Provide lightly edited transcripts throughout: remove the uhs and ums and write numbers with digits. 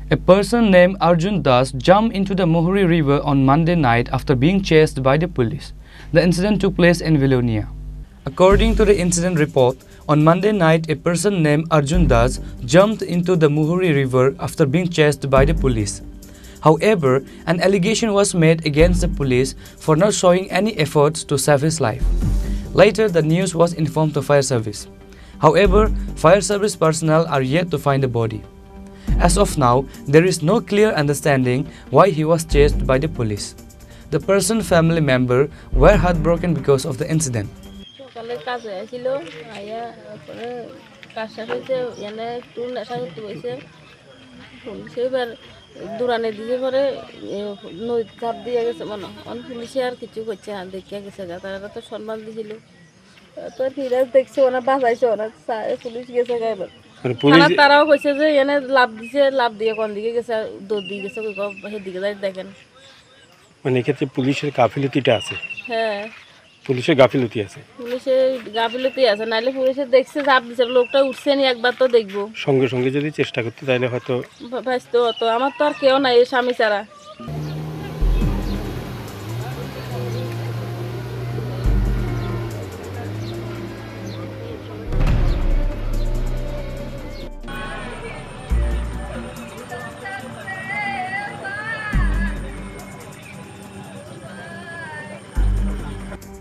A person named Arjun Das jumped into the Mohuri River on Monday night after being chased by the police. The incident took place in Vilonia. According to the incident report, on Monday night, a person named Arjun Das jumped into the Mohuri River after being chased by the police. However, an allegation was made against the police for not showing any efforts to save his life. Later, the news was informed to fire service. However, fire service personnel are yet to find the body. As of now, there is no clear understanding why he was chased by the police. The person's family members were heartbroken because of the incident. তারাও কইছে যে এনে লাভ দিছে, লাভ দিয়ে কোন দিকে গেছে, দৌড় দিয়ে গেছে, সেদিকে যাই দেখেন। মানে এক্ষেত্রে পুলিশের গাফিলতিটা আছে। হ্যাঁ, পুলিশের গাফিলতি আছে। পুলিশের গাফিলতি আছে, নাহলে পুলিশে দেখছে লাভ দিছে, লোকটা উঠছে নি, একবার তো দেখবো। সঙ্গে সঙ্গে যদি চেষ্টা করতে তাহলে হয়তো ভাইস্তো হতো। আমার তো আর কেউ নাই স্বামী ছাড়া।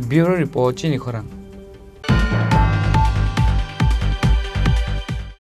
Bureau Report, Chini Khorang.